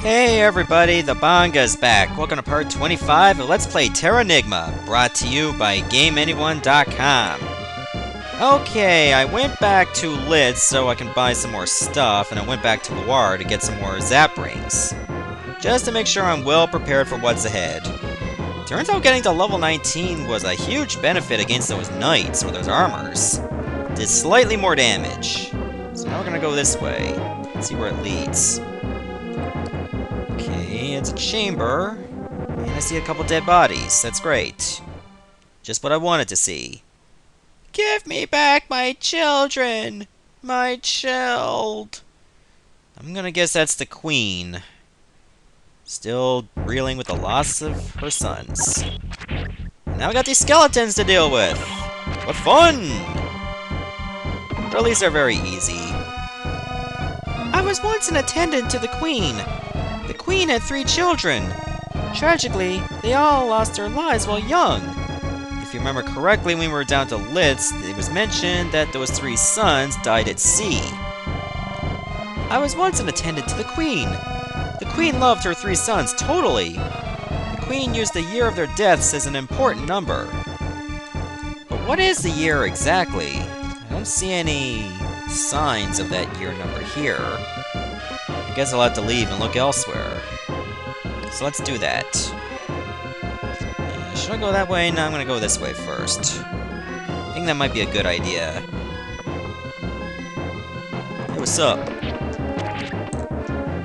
Hey everybody, the Banga's back. Welcome to part 25 of Let's Play Terranigma, brought to you by GameAnyone.com. Okay, I went back to Litz so I can buy some more stuff, and I went back to Loire to get some more zap rings. Just to make sure I'm well prepared for what's ahead. Turns out getting to level 19 was a huge benefit against those knights, or those armors. Did slightly more damage. So now we're gonna go this way. Let's see where it leads. Okay, it's a chamber, and I see a couple dead bodies. That's great. Just what I wanted to see. Give me back my children! My child! I'm gonna guess that's the queen. Still reeling with the loss of her sons. Now I got these skeletons to deal with! What fun! But at least they're very easy. I was once an attendant to the queen. The queen had 3 children. Tragically, they all lost their lives while young. If you remember correctly, when we were down to Litz, it was mentioned that those 3 sons died at sea. I was once an attendant to the queen. The queen loved her 3 sons totally. The queen used the year of their deaths as an important number. But what is the year exactly? I don't see any signs of that year number here. I guess I'll have to leave and look elsewhere. So let's do that. Should I go that way? No, I'm gonna go this way first. I think that might be a good idea. Hey, what's up?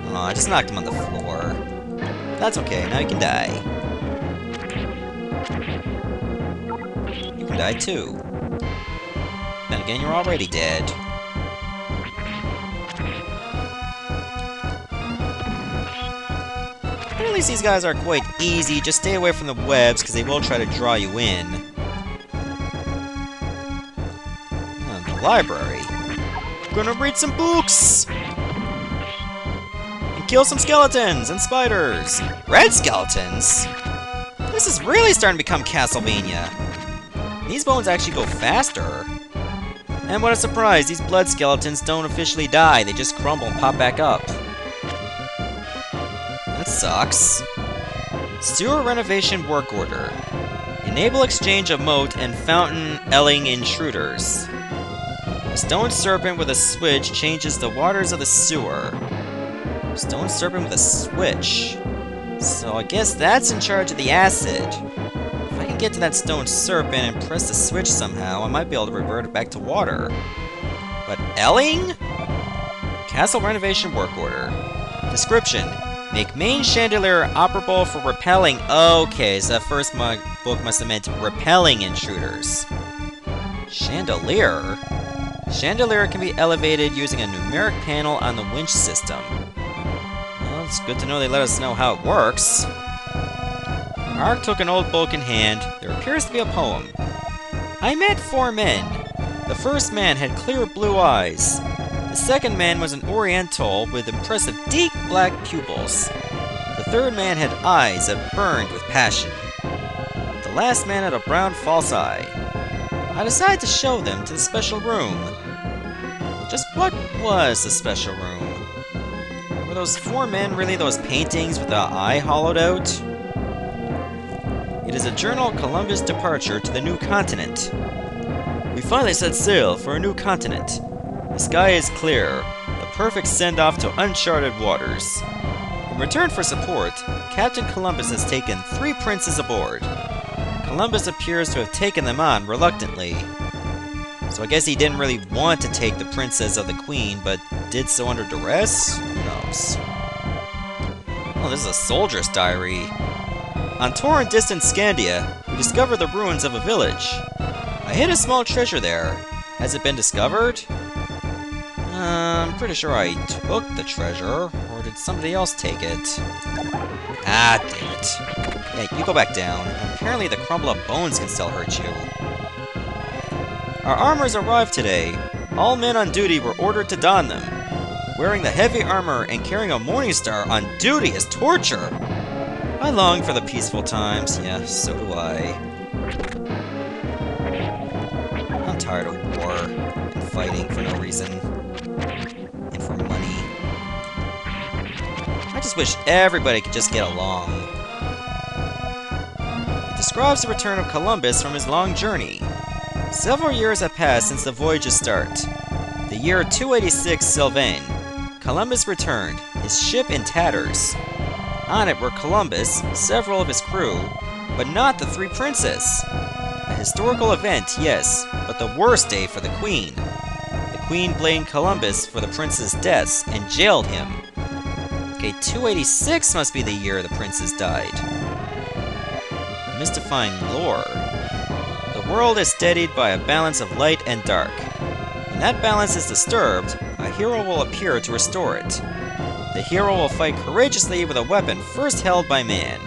Oh, I just knocked him on the floor. That's okay, now you can die. You can die too. Then again, you're already dead. But at least these guys are quite easy. Just stay away from the webs, because they will try to draw you in. Oh, the library. Gonna read some books! And kill some skeletons and spiders! Red skeletons? This is really starting to become Castlevania. These bones actually go faster. And what a surprise, these blood skeletons don't officially die, they just crumble and pop back up. That sucks. Sewer renovation work order. Enable exchange of moat and fountain elling intruders. A stone serpent with a switch changes the waters of the sewer. Stone serpent with a switch. So I guess that's in charge of the acid. If I can get to that stone serpent and press the switch somehow, I might be able to revert it back to water. But elling? Castle renovation work order. Description. Make main chandelier operable for repelling. Okay, so that first book must have meant repelling intruders. Chandelier? Chandelier can be elevated using a numeric panel on the winch system. Well, it's good to know they let us know how it works. Ark took an old book in hand. There appears to be a poem. I met 4 men. The first man had clear blue eyes. The second man was an Oriental with impressive deep black pupils. The third man had eyes that burned with passion. The last man had a brown false eye. I decided to show them to the special room. Just what was the special room? Were those 4 men really those paintings with the eye hollowed out? It is a journal of Columbus' departure to the new continent. We finally set sail for a new continent. The sky is clear, the perfect send-off to uncharted waters. In return for support, Captain Columbus has taken 3 princes aboard. Columbus appears to have taken them on reluctantly. So I guess he didn't really want to take the princess of the queen, but did so under duress? Who knows? Oh, this is a soldier's diary. On tour in distant Scandia, we discovered the ruins of a village. I hid a small treasure there. Has it been discovered? I'm pretty sure I took the treasure, or did somebody else take it? Ah, damn it. Yeah, you go back down. Apparently the crumble of bones can still hurt you. Our armors arrived today. All men on duty were ordered to don them. Wearing the heavy armor and carrying a morning star on duty is torture. I long for the peaceful times. Yeah, so do I. I'm tired of war and fighting for no reason. And for money. just wish everybody could just get along. It describes the return of Columbus from his long journey. Several years have passed since the voyage's start. The year 286 Sylvain. Columbus returned, his ship in tatters. On it were Columbus, several of his crew, but not the three princes. A historical event, yes, but the worst day for the Queen. The Queen blamed Columbus for the prince's deaths and jailed him. Okay, 286 must be the year the princes died. Mystifying lore. The world is steadied by a balance of light and dark. When that balance is disturbed, a hero will appear to restore it. The hero will fight courageously with a weapon first held by man.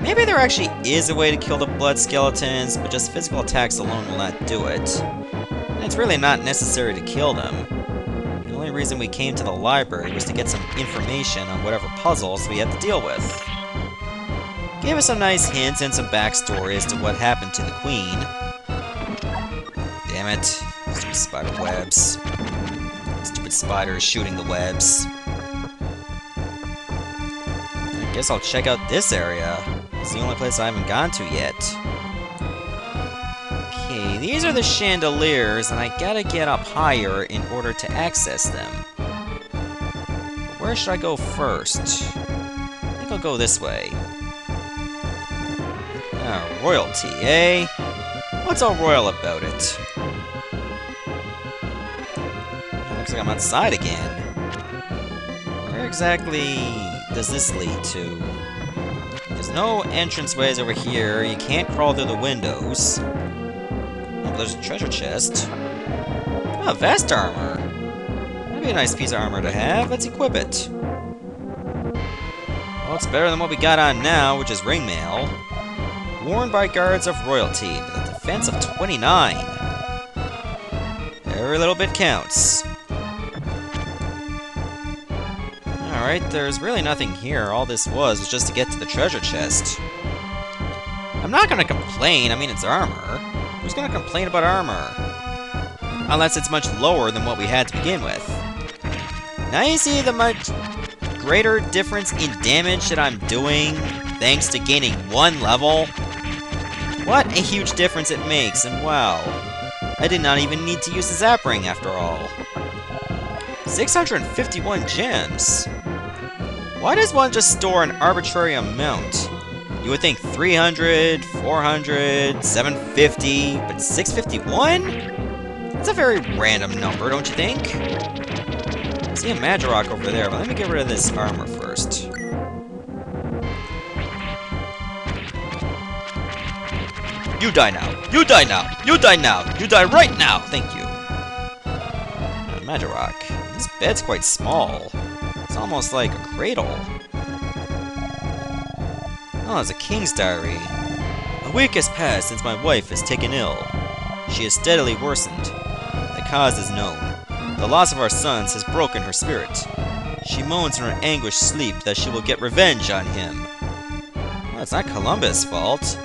Maybe there actually is a way to kill the blood skeletons, but just physical attacks alone will not do it. And it's really not necessary to kill them. The only reason we came to the library was to get some information on whatever puzzles we had to deal with. Gave us some nice hints and some backstory as to what happened to the Queen. Damn it. Stupid spider webs. Stupid spiders shooting the webs. I guess I'll check out this area. It's the only place I haven't gone to yet. Okay, these are the chandeliers, and I gotta get up higher in order to access them. But where should I go first? I think I'll go this way. Royalty, eh? What's all royal about it? Looks like I'm outside again. Where exactly does this lead to? There's no entranceways over here. You can't crawl through the windows. Oh, but there's a treasure chest. Oh, vest armor. That'd be a nice piece of armor to have. Let's equip it. Well, it's better than what we got on now, which is ringmail. Worn by guards of royalty, with a defense of 29. Every little bit counts. Alright, there's really nothing here. All this was just to get to the treasure chest. I'm not gonna complain. I mean, it's armor. Who's gonna complain about armor? Unless it's much lower than what we had to begin with. Now you see the much greater difference in damage that I'm doing thanks to gaining one level. What a huge difference it makes, and wow. I did not even need to use the zap ring after all. 651 gems. Why does one just store an arbitrary amount? You would think 300, 400, 750, but 651? That's a very random number, don't you think? I see a Magirock over there, but let me get rid of this armor first. You die now! You die now! You die now! You die right now! Thank you. Magirock. This bed's quite small. It's almost like a cradle. Oh, it's a king's diary. A week has passed since my wife has taken ill. She has steadily worsened. The cause is known. The loss of our sons has broken her spirit. She moans in her anguished sleep that she will get revenge on him. Well, it's not Columbus' fault.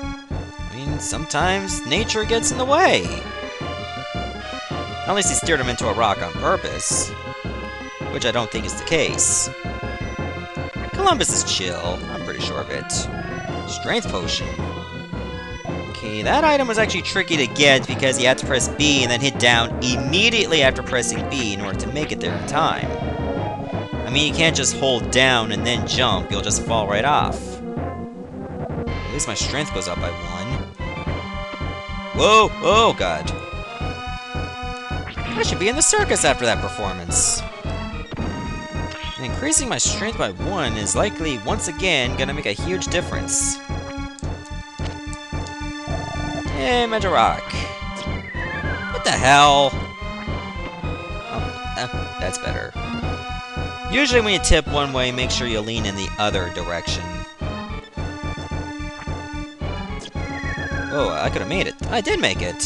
Sometimes nature gets in the way. Unless he steered him into a rock on purpose. Which I don't think is the case. Columbus is chill. I'm pretty sure of it. Strength potion. Okay, that item was actually tricky to get because you had to press B and then hit down immediately after pressing B in order to make it there in time. I mean, you can't just hold down and then jump. You'll just fall right off. At least my strength goes up by 1. Whoa! Oh, God. I should be in the circus after that performance. And increasing my strength by 1 is likely, once again, gonna make a huge difference. Hey, Magirock. What the hell? Oh, that's better. Usually when you tip one way, make sure you lean in the other direction. Oh, I could have made it. I did make it.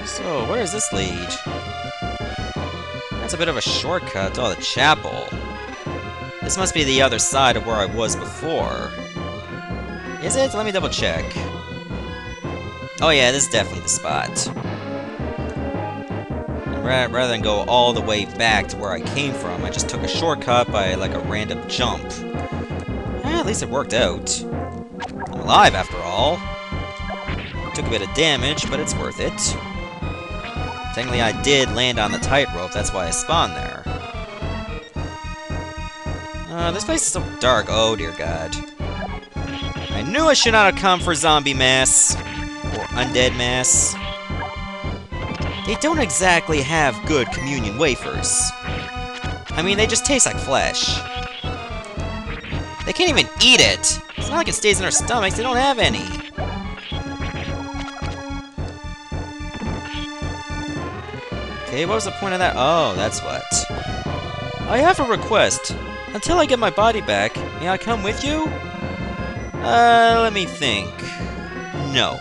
So, where does this lead? That's a bit of a shortcut. Oh, the chapel. This must be the other side of where I was before. Is it? Let me double check. Oh yeah, this is definitely the spot. Rather than go all the way back to where I came from, I just took a shortcut by, like, a random jump. At least it worked out. I'm alive, after all. Took a bit of damage, but it's worth it. Technically, I did land on the tightrope, that's why I spawned there. This place is so dark. Oh, dear God. I knew I should not have come for zombie mass. Or undead mass. They don't exactly have good communion wafers. I mean, they just taste like flesh. They can't even eat it. It's not like it stays in our stomachs. They don't have any. Okay, what was the point of that? Oh, that's what. I have a request. Until I get my body back, may I come with you? Let me think. No.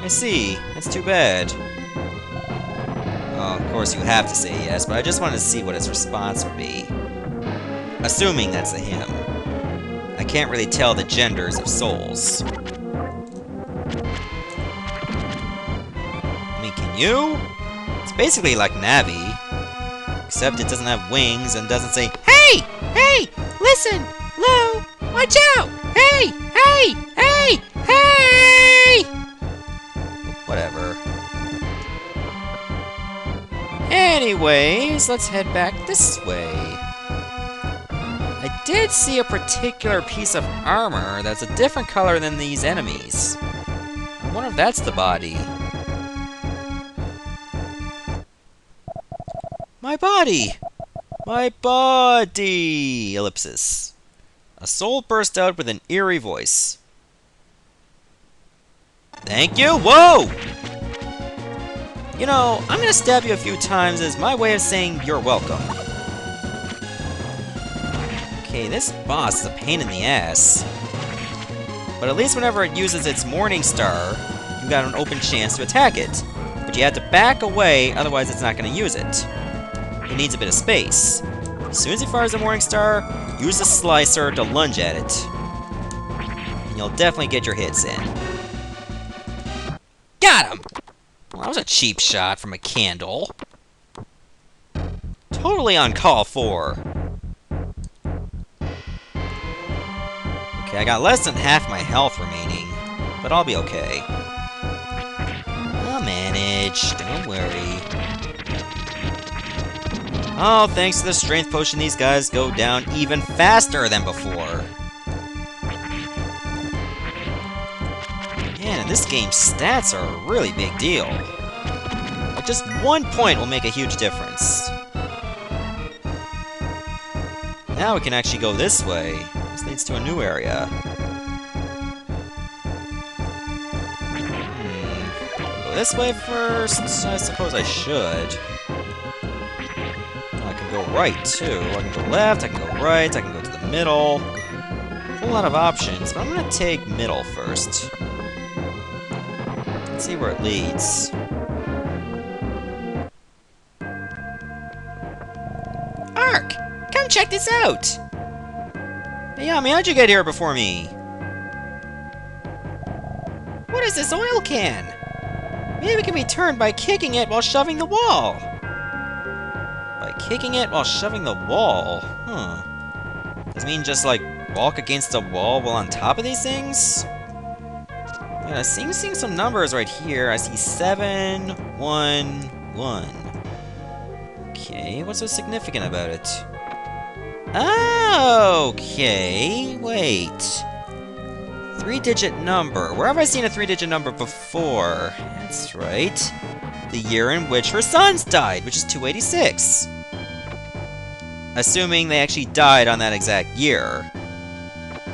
I see. That's too bad. Oh, of course you have to say yes, but I just wanted to see what his response would be. Assuming that's a him. I can't really tell the genders of souls. I mean, can you? It's basically like Navi. Except it doesn't have wings and doesn't say, "Hey! Hey! Listen! Hello! Watch out! Hey! Hey! Hey! Hey!" Whatever. Anyways, let's head back this way. I did see a particular piece of armor that's a different color than these enemies. I wonder if that's the body. My body! My body! Ellipsis. A soul burst out with an eerie voice. Thank you? Whoa! You know, I'm gonna stab you a few times as my way of saying you're welcome. Okay, this boss is a pain in the ass. But at least whenever it uses its Morning Star, you got an open chance to attack it. But you have to back away, otherwise it's not gonna use it. It needs a bit of space. As soon as he fires a Morning Star, use the slicer to lunge at it. And you'll definitely get your hits in. Got him! Well, that was a cheap shot from a candle. Totally uncalled for. Okay, I got less than half my health remaining, but I'll be okay. I'll manage, don't worry. Oh, thanks to the strength potion, these guys go down even faster than before. Man, in this game, stats are a really big deal. Like, just 1 point will make a huge difference. Now we can actually go this way. This leads to a new area. Go this way first? I suppose I should. I can go right, too. I can go left, I can go right, I can go to the middle. A whole lot of options, but I'm gonna take middle first. Let's see where it leads. Ark! Come check this out! Hey, Yami, how'd you get here before me? What is this oil can? Maybe it can be turned by kicking it while shoving the wall. By kicking it while shoving the wall? Huh. Does it mean just, like, walk against the wall while on top of these things? Yeah, I seem seeing some numbers right here. I see 7, 1, 1. Okay, what's so significant about it? Oh, okay, wait. 3-digit number. Where have I seen a 3-digit number before? That's right. The year in which her sons died, which is 286. Assuming they actually died on that exact year.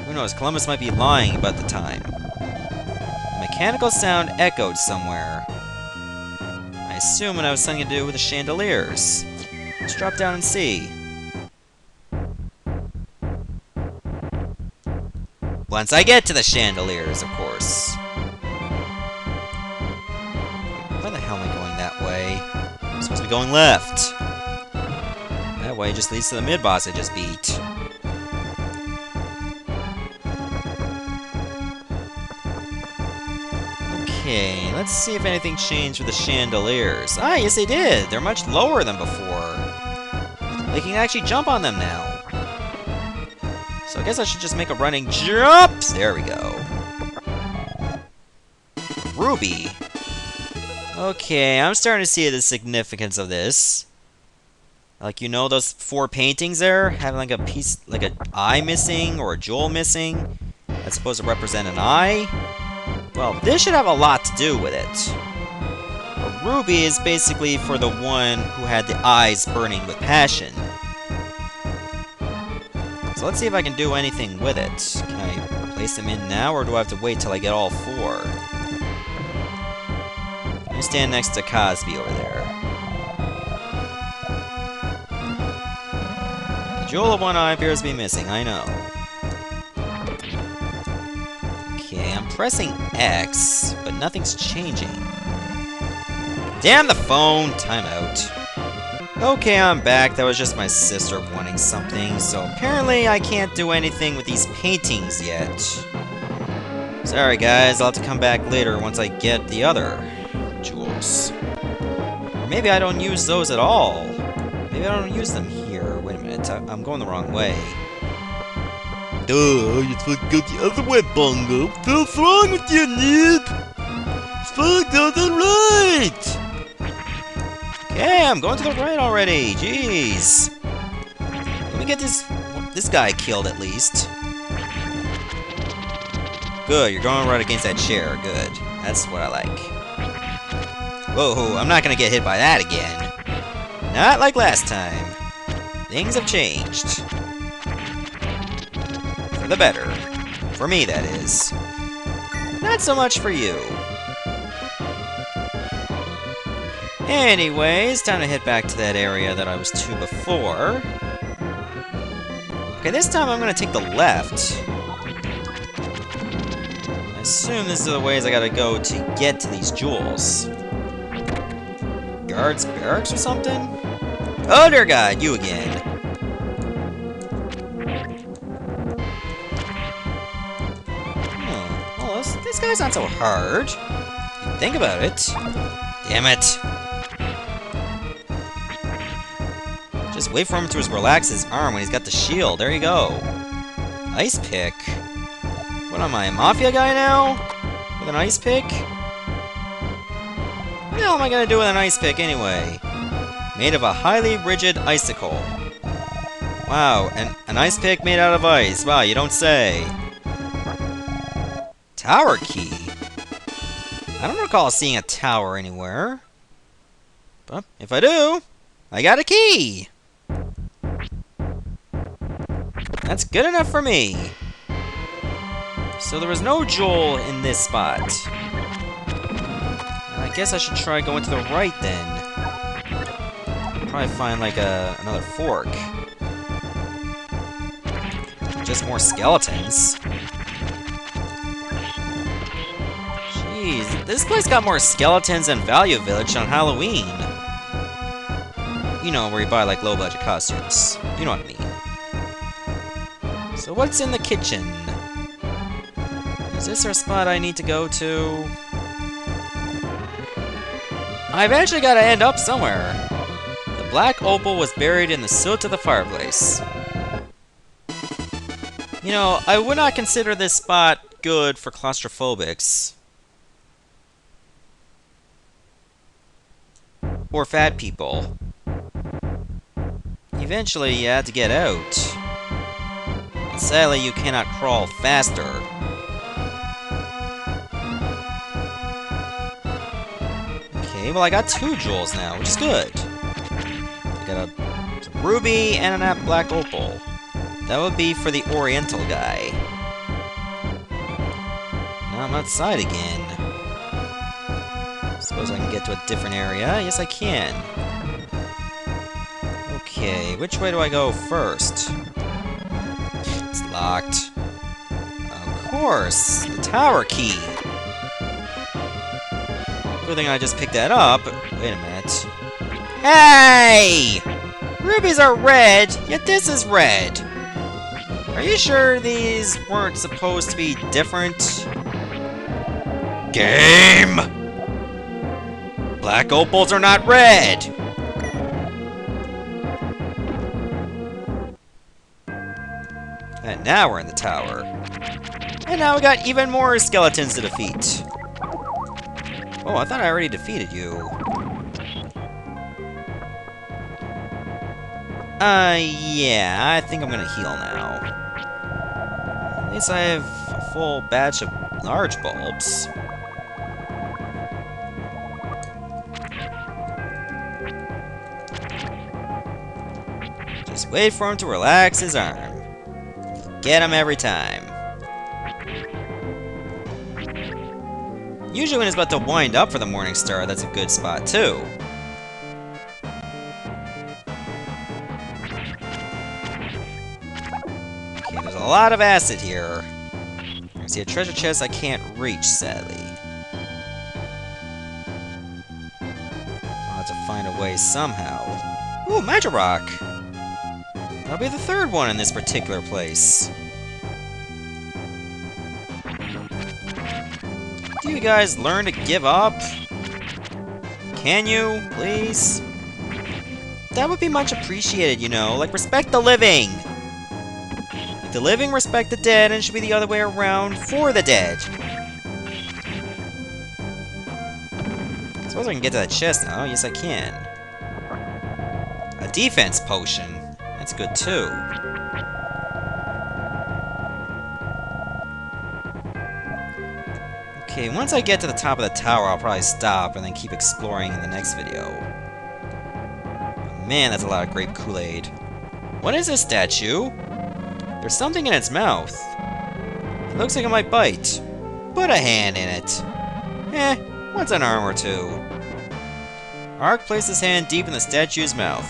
Who knows, Columbus might be lying about the time. A mechanical sound echoed somewhere. I assume it has something to do with the chandeliers. Let's drop down and see. Once I get to the chandeliers, of course. Why the hell am I going that way? I'm supposed to be going left. That way just leads to the mid-boss I just beat. Okay, let's see if anything changed with the chandeliers. Ah, yes they did! They're much lower than before. They can actually jump on them now. So I guess I should just make a running jump! There we go. Ruby. Okay, I'm starting to see the significance of this. Like, you know those 4 paintings there? Having like a piece, like an eye missing or a jewel missing? That's supposed to represent an eye? Well, this should have a lot to do with it. A ruby is basically for the one who had the eyes burning with passion. So let's see if I can do anything with it. Can I place them in now, or do I have to wait till I get all 4? Let me stand next to Cosby over there. The jewel of one eye appears to be missing, I know. Okay, I'm pressing X, but nothing's changing. Damn the phone! Timeout. Okay, I'm back. That was just my sister wanting something, so apparently I can't do anything with these paintings yet. Sorry guys, I'll have to come back later once I get the other jewels. Or maybe I don't use those at all. Maybe I don't use them here. Wait a minute, I'm going the wrong way. Duh, you're supposed to go the other way, Bungo. What's wrong with you, noob? It's supposed to go to the right! Okay, I'm going to the right already. Jeez. Let me get this guy killed at least. Good, you're going right against that chair. Good. That's what I like. Whoa, I'm not gonna get hit by that again. Not like last time. Things have changed. For the better. For me, that is. Not so much for you. Anyways, time to head back to that area that I was to before. Okay, this time I'm gonna take the left. I assume this is the ways I gotta go to get to these jewels. Guards barracks or something? Oh dear God, you again. Well, this guy's not so hard. If you think about it. Damn it. Just wait for him to relax his arm when he's got the shield. There you go. Ice pick. What am I, a mafia guy now? With an ice pick? What the hell am I gonna do with an ice pick anyway? Made of a highly rigid icicle. Wow, an ice pick made out of ice. Wow, you don't say. Tower key. I don't recall seeing a tower anywhere. But if I do, I got a key. That's good enough for me. So there was no jewel in this spot. I guess I should try going to the right then. Probably find like another fork. Just more skeletons. Jeez, this place got more skeletons than Value Village on Halloween. You know, where you buy like low-budget costumes. You know what I mean. So what's in the kitchen? Is this our spot I need to go to? I eventually gotta end up somewhere. The black opal was buried in the soot of the fireplace. You know, I would not consider this spot good for claustrophobics. Or fat people. Eventually, you have to get out. And sadly, you cannot crawl faster. Okay, well I got 2 jewels now, which is good. I got a ruby and a black opal. That would be for the Oriental guy. Now I'm outside again. Suppose I can get to a different area? Yes, I can. Okay, which way do I go first? It's locked. Of course, the tower key. Good thing I just picked that up. Wait a minute. Hey! Rubies are red, yet this is red. Are you sure these weren't supposed to be different? Game! Black opals are not red! And now we're in the tower. And now we got even more skeletons to defeat. Oh, I thought I already defeated you. Yeah, I think I'm gonna heal now. At least I have a full batch of large bulbs. Just wait for him to relax his arm. Get him every time. Usually when it's about to wind up for the Morning Star, that's a good spot too. Okay, there's a lot of acid here. I see a treasure chest I can't reach, sadly. I'll have to find a way somehow. Ooh, Magic Rock! That'll be the third one in this particular place. Do you guys learn to give up? Can you, please? That would be much appreciated, you know. Like, respect the living! Like, the living respect the dead, and it should be the other way around for the dead. I suppose I can get to that chest now. Yes, I can. A defense potion. That's good, too. Okay, once I get to the top of the tower, I'll probably stop and then keep exploring in the next video. Man, that's a lot of grape Kool-Aid. What is this statue? There's something in its mouth. It looks like it might bite. Put a hand in it. What's an arm or two? Ark placed his hand deep in the statue's mouth.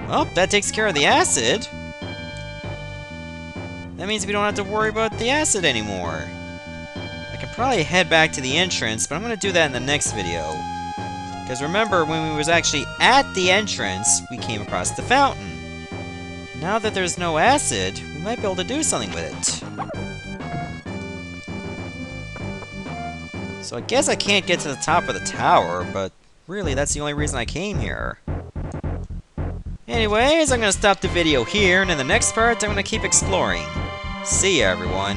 Well, that takes care of the acid. That means we don't have to worry about the acid anymore. I can probably head back to the entrance, but I'm going to do that in the next video. Because remember, when we was actually at the entrance, we came across the fountain. Now that there's no acid, we might be able to do something with it. So I guess I can't get to the top of the tower, but really that's the only reason I came here. Anyways, I'm going to stop the video here, and in the next part, I'm going to keep exploring. See ya, everyone.